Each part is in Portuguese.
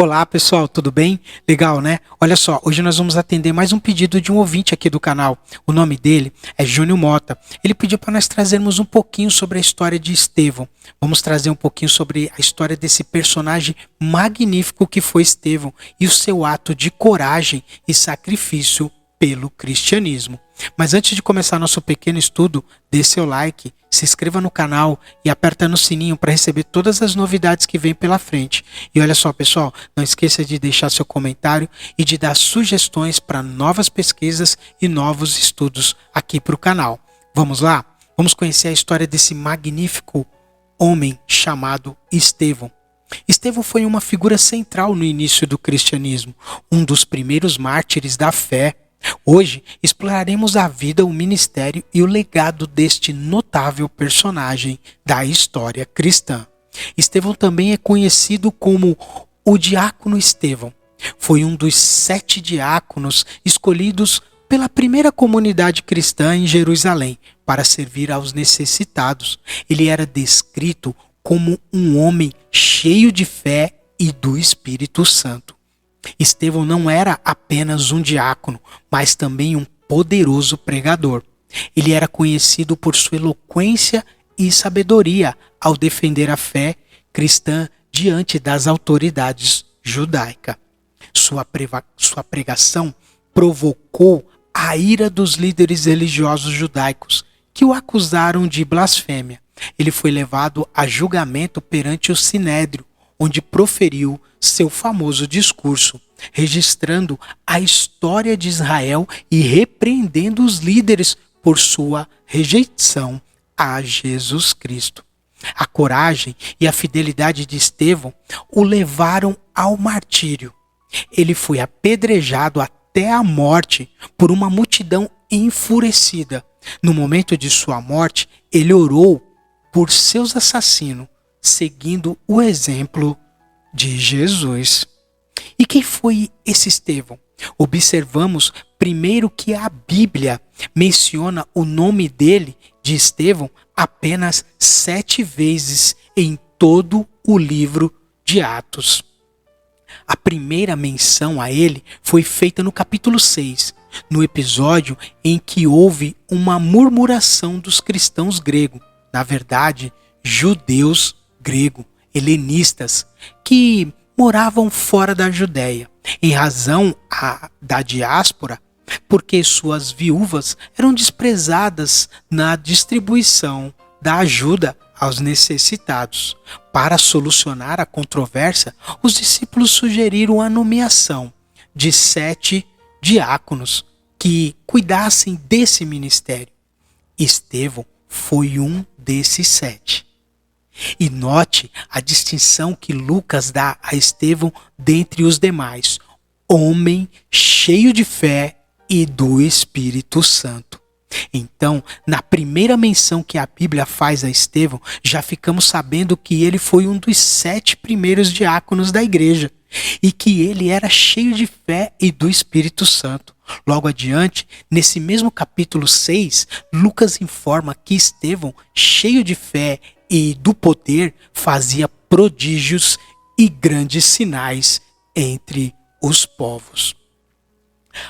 Olá pessoal, tudo bem? Legal, né? Olha só, hoje nós vamos atender mais um pedido de um ouvinte aqui do canal. O nome dele é Júnior Mota. Ele pediu para nós trazermos um pouquinho sobre a história de Estevão. Vamos trazer um pouquinho sobre a história desse personagem magnífico que foi Estevão e o seu ato de coragem e sacrifício pelo cristianismo. Mas antes de começar nosso pequeno estudo, dê seu like, se inscreva no canal e aperta no sininho para receber todas as novidades que vêm pela frente. E olha só, pessoal, não esqueça de deixar seu comentário e de dar sugestões para novas pesquisas e novos estudos aqui para o canal. Vamos lá? Vamos conhecer a história desse magnífico homem chamado Estevão. Estevão foi uma figura central no início do cristianismo, um dos primeiros mártires da fé. Hoje exploraremos a vida, o ministério e o legado deste notável personagem da história cristã. Estevão também é conhecido como o diácono Estevão. Foi um dos 7 diáconos escolhidos pela primeira comunidade cristã em Jerusalém para servir aos necessitados. Ele era descrito como um homem cheio de fé e do Espírito Santo. Estevão não era apenas um diácono, mas também um poderoso pregador. Ele era conhecido por sua eloquência e sabedoria ao defender a fé cristã diante das autoridades judaicas. Sua pregação provocou a ira dos líderes religiosos judaicos, que o acusaram de blasfêmia. Ele foi levado a julgamento perante o Sinédrio, onde proferiu seu famoso discurso, registrando a história de Israel e repreendendo os líderes por sua rejeição a Jesus Cristo. A coragem e a fidelidade de Estevão o levaram ao martírio. Ele foi apedrejado até a morte por uma multidão enfurecida. No momento de sua morte, ele orou por seus assassinos, seguindo o exemplo de Jesus. E quem foi esse Estevão? Observamos primeiro que a Bíblia menciona o nome dele, de Estevão, apenas 7 vezes em todo o livro de Atos. A primeira menção a ele foi feita no capítulo 6, no episódio em que houve uma murmuração dos cristãos gregos, na verdade, judeus grego, helenistas, que moravam fora da Judéia, em razão da diáspora, porque suas viúvas eram desprezadas na distribuição da ajuda aos necessitados. Para solucionar a controvérsia, os discípulos sugeriram a nomeação de 7 diáconos que cuidassem desse ministério. Estevão foi um desses 7. E note a distinção que Lucas dá a Estevão dentre os demais: homem cheio de fé e do Espírito Santo. Então, na primeira menção que a Bíblia faz a Estevão, já ficamos sabendo que ele foi um dos 7 primeiros diáconos da igreja e que ele era cheio de fé e do Espírito Santo. Logo adiante, nesse mesmo capítulo 6, Lucas informa que Estevão, cheio de fé e do poder, fazia prodígios e grandes sinais entre os povos.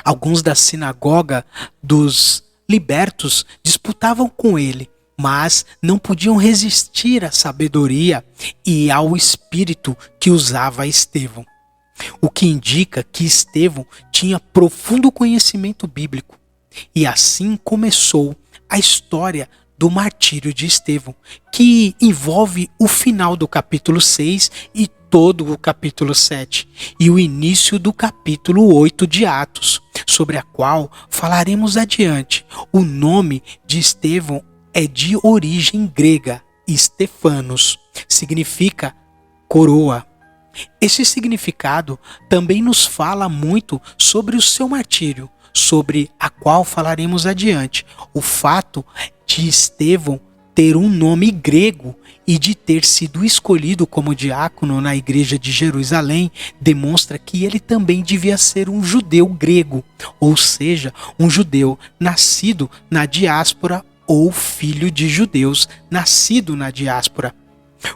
Alguns da sinagoga dos libertos disputavam com ele, mas não podiam resistir à sabedoria e ao espírito que usava Estevão. O que indica que Estevão tinha profundo conhecimento bíblico. E assim começou a história do martírio de Estevão, que envolve o final do capítulo 6 e todo o capítulo 7, e o início do capítulo 8 de Atos, sobre a qual falaremos adiante. O nome de Estevão é de origem grega, Stefanos, significa coroa. Esse significado também nos fala muito sobre o seu martírio, sobre a qual falaremos adiante. O fato de Estevão ter um nome grego e de ter sido escolhido como diácono na igreja de Jerusalém demonstra que ele também devia ser um judeu grego, ou seja, um judeu nascido na diáspora ou filho de judeus nascido na diáspora,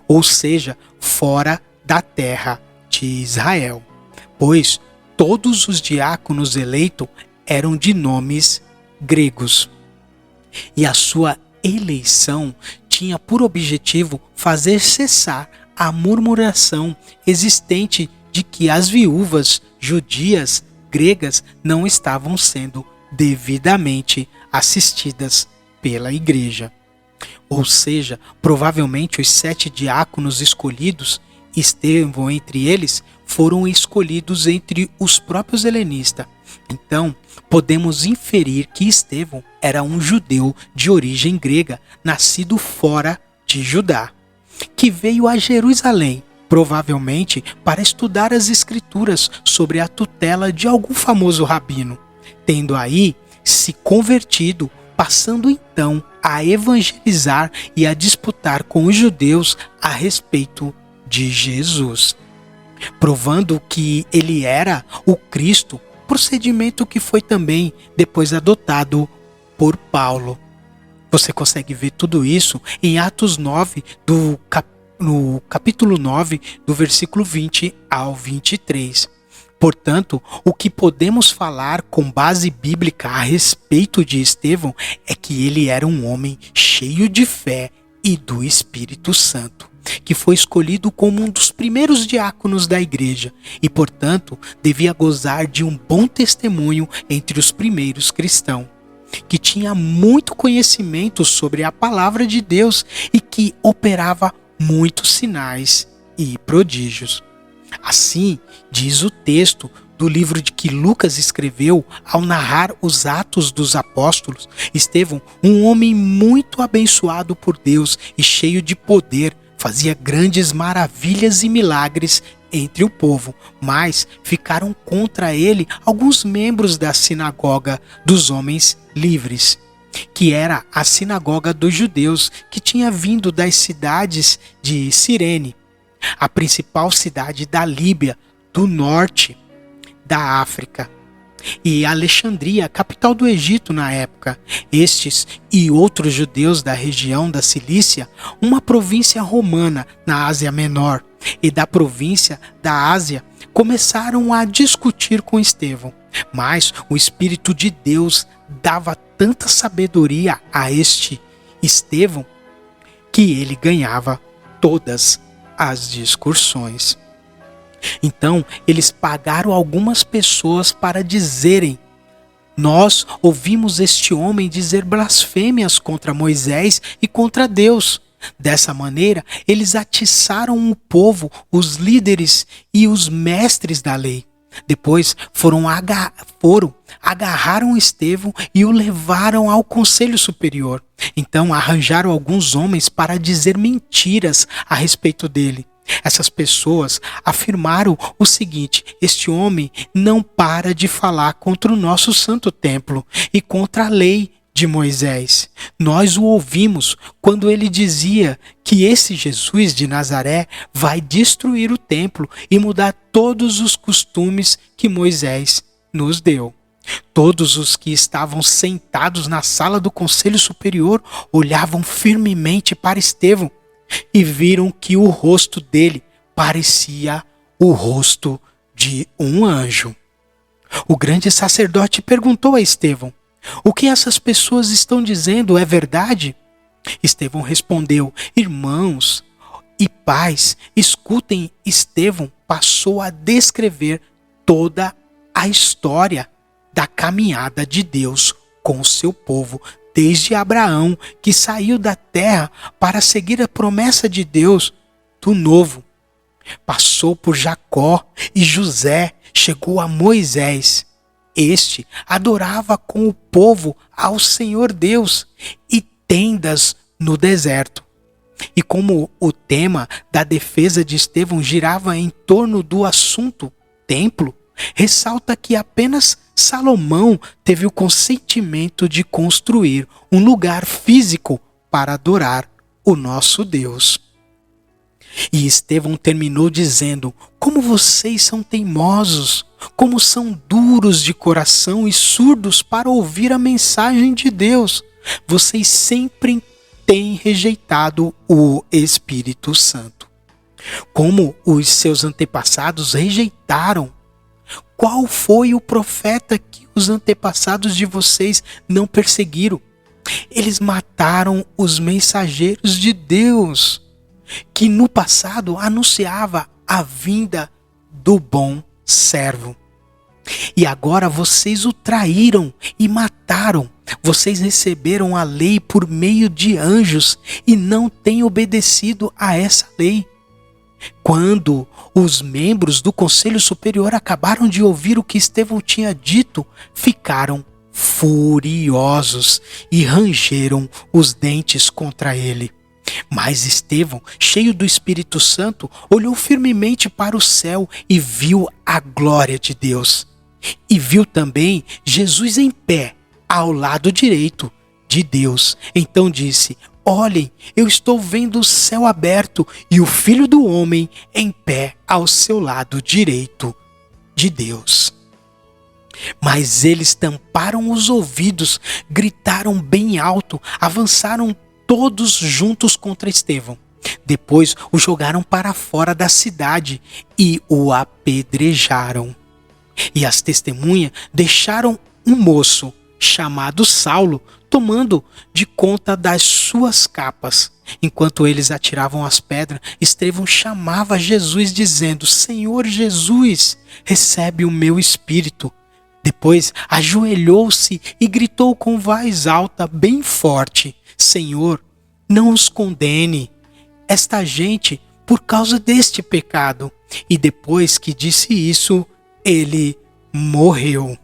ou seja, fora da terra de Israel, pois todos os diáconos eleitos eram de nomes gregos. E a sua eleição tinha por objetivo fazer cessar a murmuração existente de que as viúvas judias gregas não estavam sendo devidamente assistidas pela igreja. Ou seja, provavelmente os 7 diáconos escolhidos, Estevão entre eles, foram escolhidos entre os próprios helenistas. Então, podemos inferir que Estevão era um judeu de origem grega, nascido fora de Judá, que veio a Jerusalém, provavelmente para estudar as escrituras sob a tutela de algum famoso rabino, tendo aí se convertido, passando então a evangelizar e a disputar com os judeus a respeito de Jesus, provando que ele era o Cristo, procedimento que foi também depois adotado por Paulo. Você consegue ver tudo isso em Atos 9, no capítulo 9, do versículo 20 ao 23. Portanto, o que podemos falar com base bíblica a respeito de Estevão é que ele era um homem cheio de fé e do Espírito Santo, que foi escolhido como um dos primeiros diáconos da igreja e, portanto, devia gozar de um bom testemunho entre os primeiros cristãos, que tinha muito conhecimento sobre a palavra de Deus e que operava muitos sinais e prodígios. Assim, diz o texto do livro de que Lucas escreveu ao narrar os Atos dos Apóstolos, Estevão, um homem muito abençoado por Deus e cheio de poder, fazia grandes maravilhas e milagres entre o povo, mas ficaram contra ele alguns membros da sinagoga dos homens livres, que era a sinagoga dos judeus que tinha vindo das cidades de Cirene, a principal cidade da Líbia, do norte da África, e Alexandria, capital do Egito na época. Estes e outros judeus da região da Cilícia, uma província romana na Ásia Menor, e da província da Ásia, começaram a discutir com Estevão. Mas o Espírito de Deus dava tanta sabedoria a este Estevão que ele ganhava todas as discussões. Então, eles pagaram algumas pessoas para dizerem: nós ouvimos este homem dizer blasfêmias contra Moisés e contra Deus. Dessa maneira, eles atiçaram o povo, os líderes e os mestres da lei. Depois agarraram Estevão e o levaram ao conselho superior. Então arranjaram alguns homens para dizer mentiras a respeito dele. Essas pessoas afirmaram o seguinte: este homem não para de falar contra o nosso santo templo e contra a lei de Moisés. Nós o ouvimos quando ele dizia que esse Jesus de Nazaré vai destruir o templo e mudar todos os costumes que Moisés nos deu. Todos os que estavam sentados na sala do conselho superior olhavam firmemente para Estevão e viram que o rosto dele parecia o rosto de um anjo. O grande sacerdote perguntou a Estevão: o que essas pessoas estão dizendo é verdade? Estevão respondeu: irmãos e pais, escutem. Estevão passou a descrever toda a história da caminhada de Deus com o seu povo, desde Abraão, que saiu da terra para seguir a promessa de Deus do novo. Passou por Jacó e José, chegou a Moisés. Este adorava com o povo ao Senhor Deus e tendas no deserto. E como o tema da defesa de Estevão girava em torno do assunto templo, ressalta que apenas Salomão teve o consentimento de construir um lugar físico para adorar o nosso Deus. E Estevão terminou dizendo: como vocês são teimosos, como são duros de coração e surdos para ouvir a mensagem de Deus. Vocês sempre têm rejeitado o Espírito Santo. Como os seus antepassados rejeitaram. Qual foi o profeta que os antepassados de vocês não perseguiram? Eles mataram os mensageiros de Deus, que no passado anunciava a vinda do bom servo. E agora vocês o traíram e mataram. Vocês receberam a lei por meio de anjos e não têm obedecido a essa lei. Quando os membros do Conselho Superior acabaram de ouvir o que Estevão tinha dito, ficaram furiosos e rangeram os dentes contra ele. Mas Estevão, cheio do Espírito Santo, olhou firmemente para o céu e viu a glória de Deus. E viu também Jesus em pé, ao lado direito de Deus. Então disse: olhem, eu estou vendo o céu aberto e o Filho do Homem em pé ao seu lado direito de Deus. Mas eles tamparam os ouvidos, gritaram bem alto, avançaram todos juntos contra Estevão. Depois o jogaram para fora da cidade e o apedrejaram. E as testemunhas deixaram um moço chamado Saulo tomando de conta das suas capas. Enquanto eles atiravam as pedras, Estevão chamava Jesus dizendo: Senhor Jesus, recebe o meu espírito. Depois ajoelhou-se e gritou com voz alta, bem forte: Senhor, não os condene, esta gente, por causa deste pecado. E depois que disse isso, ele morreu.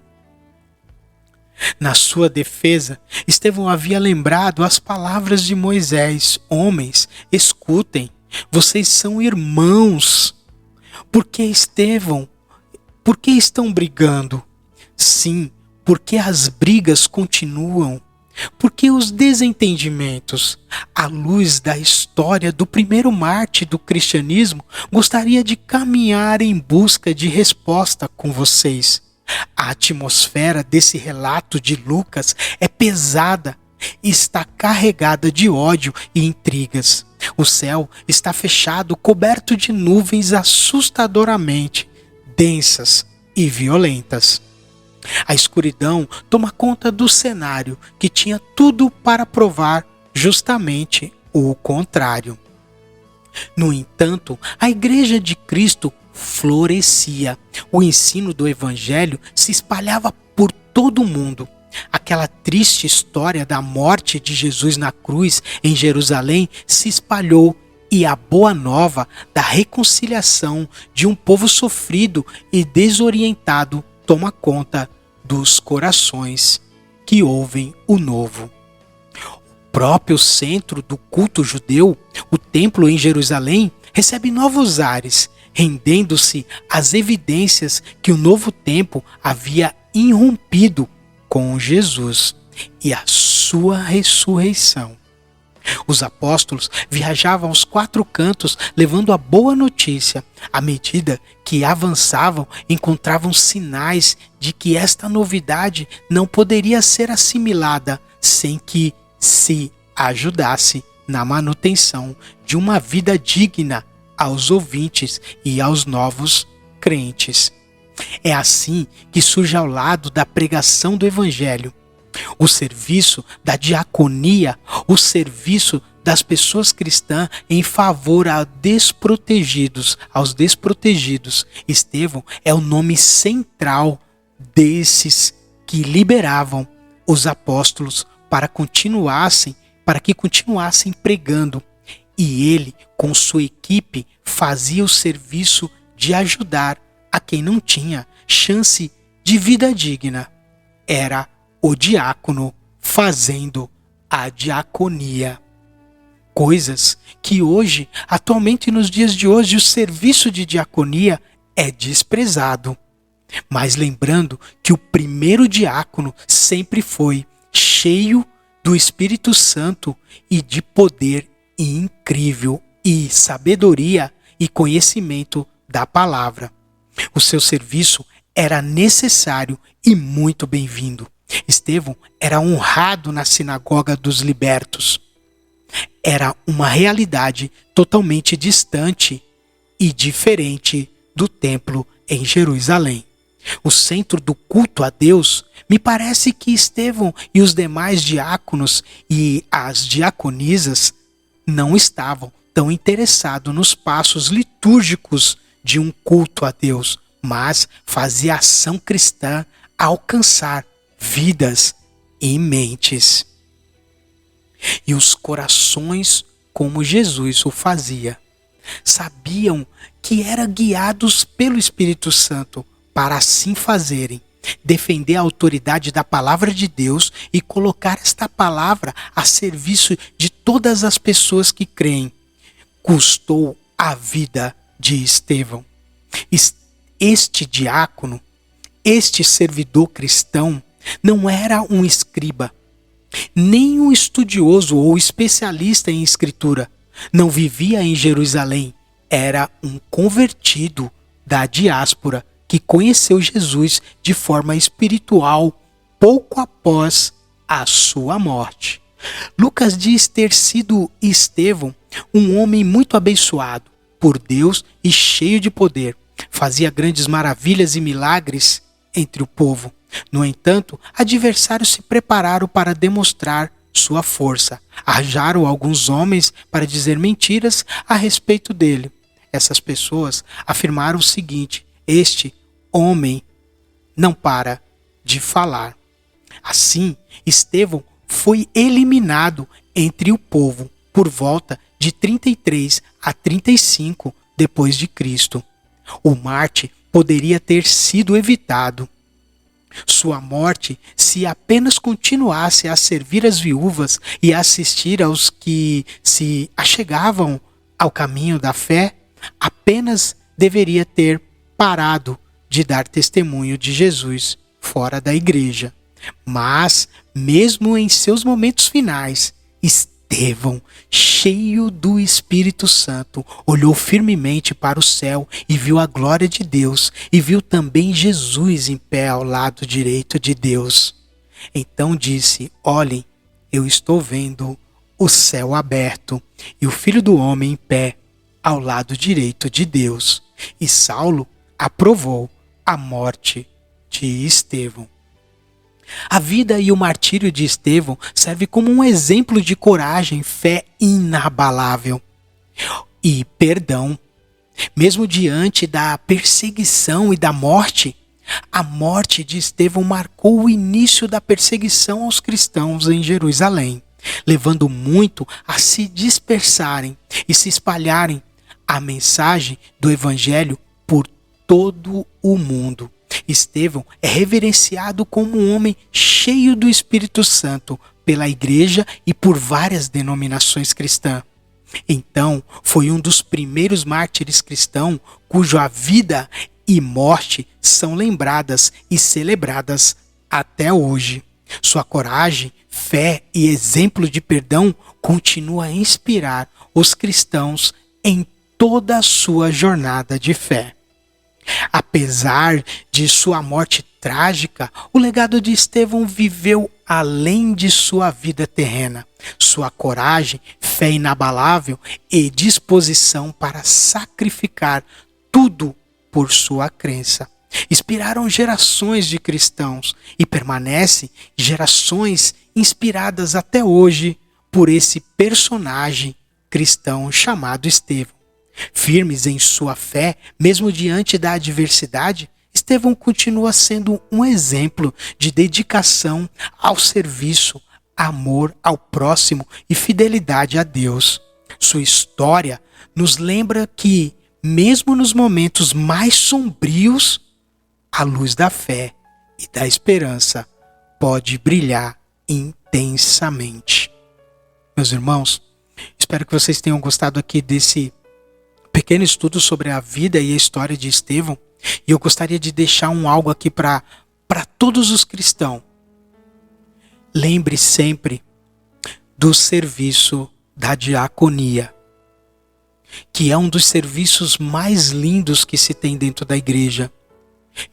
Na sua defesa, Estevão havia lembrado as palavras de Moisés: homens, escutem, vocês são irmãos. Por que estão brigando? Sim, porque as brigas continuam. Porque os desentendimentos, à luz da história do primeiro mártir do cristianismo, gostaria de caminhar em busca de resposta com vocês. A atmosfera desse relato de Lucas é pesada e está carregada de ódio e intrigas. O céu está fechado, coberto de nuvens assustadoramente densas e violentas. A escuridão toma conta do cenário que tinha tudo para provar justamente o contrário. No entanto, a Igreja de Cristo florescia. O ensino do Evangelho se espalhava por todo o mundo. Aquela triste história da morte de Jesus na cruz em Jerusalém se espalhou e a boa nova da reconciliação de um povo sofrido e desorientado toma conta dos corações que ouvem o novo. O próprio centro do culto judeu, o templo em Jerusalém, recebe novos ares, rendendo-se às evidências que o novo tempo havia irrompido com Jesus e a sua ressurreição. Os apóstolos viajavam aos quatro cantos levando a boa notícia. À medida que avançavam, encontravam sinais de que esta novidade não poderia ser assimilada sem que se ajudasse na manutenção de uma vida digna aos ouvintes e aos novos crentes. É assim que surge ao lado da pregação do Evangelho o serviço da diaconia, o serviço das pessoas cristãs em favor aos desprotegidos. Estevão é o nome central desses que liberavam os apóstolos para que continuassem pregando. E ele, com sua equipe, fazia o serviço de ajudar a quem não tinha chance de vida digna. Era o diácono fazendo a diaconia. Coisas que hoje, atualmente nos dias de hoje, o serviço de diaconia é desprezado. Mas lembrando que o primeiro diácono sempre foi cheio do Espírito Santo e de poder incrível e sabedoria e conhecimento da palavra. O seu serviço era necessário e muito bem-vindo. Estevão era honrado na sinagoga dos libertos. Era uma realidade totalmente distante e diferente do templo em Jerusalém. O centro do culto a Deus, me parece que Estevão e os demais diáconos e as diaconisas não estavam tão interessados nos passos litúrgicos de um culto a Deus, mas fazia ação cristã a alcançar vidas e mentes. E os corações, como Jesus o fazia, sabiam que eram guiados pelo Espírito Santo para assim fazerem, defender a autoridade da palavra de Deus e colocar esta palavra a serviço de todas as pessoas que creem. Custou a vida de Estevão. Este diácono, este servidor cristão, não era um escriba, nem um estudioso ou especialista em escritura. Não vivia em Jerusalém. Era um convertido da diáspora que conheceu Jesus de forma espiritual pouco após a sua morte. Lucas diz ter sido Estevão um homem muito abençoado por Deus e cheio de poder. Fazia grandes maravilhas e milagres entre o povo. No entanto, adversários se prepararam para demonstrar sua força. Arranjaram alguns homens para dizer mentiras a respeito dele. Essas pessoas afirmaram o seguinte: este homem não para de falar. Assim, Estevão foi eliminado entre o povo por volta de 33 a 35 depois de Cristo. O mártir poderia ter sido evitado. Sua morte, se apenas continuasse a servir as viúvas e a assistir aos que se achegavam ao caminho da fé, apenas deveria ter parado de dar testemunho de Jesus fora da igreja. Mas, mesmo em seus momentos finais, Estevão, cheio do Espírito Santo, olhou firmemente para o céu e viu a glória de Deus e viu também Jesus em pé ao lado direito de Deus. Então disse: olhem, eu estou vendo o céu aberto e o Filho do Homem em pé ao lado direito de Deus. E Saulo aprovou a morte de Estevão. A vida e o martírio de Estevão serve como um exemplo de coragem, fé inabalável e perdão. Mesmo diante da perseguição e da morte, a morte de Estevão marcou o início da perseguição aos cristãos em Jerusalém, levando muito a se dispersarem e se espalharem a mensagem do Evangelho por todo o mundo. Estevão é reverenciado como um homem cheio do Espírito Santo pela igreja e por várias denominações cristãs. Então, foi um dos primeiros mártires cristãos cuja vida e morte são lembradas e celebradas até hoje. Sua coragem, fé e exemplo de perdão continua a inspirar os cristãos em toda a sua jornada de fé. Apesar de sua morte trágica, o legado de Estevão viveu além de sua vida terrena. Sua coragem, fé inabalável e disposição para sacrificar tudo por sua crença inspiraram gerações de cristãos e permanecem gerações inspiradas até hoje por esse personagem cristão chamado Estevão. Firmes em sua fé, mesmo diante da adversidade, Estevão continua sendo um exemplo de dedicação ao serviço, amor ao próximo e fidelidade a Deus. Sua história nos lembra que, mesmo nos momentos mais sombrios, a luz da fé e da esperança pode brilhar intensamente. Meus irmãos, espero que vocês tenham gostado aqui desse pequeno estudo sobre a vida e a história de Estevão, e eu gostaria de deixar algo aqui para todos os cristãos. Lembre sempre do serviço da diaconia, que é um dos serviços mais lindos que se tem dentro da igreja.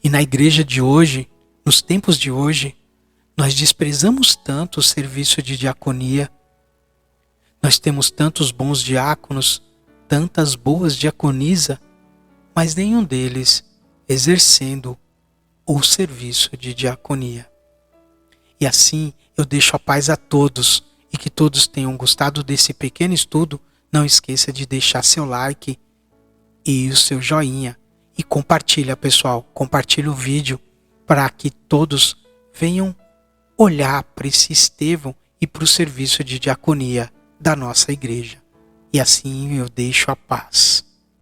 E na igreja de hoje, nos tempos de hoje, nós desprezamos tanto o serviço de diaconia. Nós temos tantos bons diáconos, tantas boas diaconisas, mas nenhum deles exercendo o serviço de diaconia. E assim eu deixo a paz a todos e que todos tenham gostado desse pequeno estudo. Não esqueça de deixar seu like e o seu joinha e compartilha, pessoal. Compartilha o vídeo para que todos venham olhar para esse Estevão e para o serviço de diaconia da nossa igreja. E assim eu deixo a paz.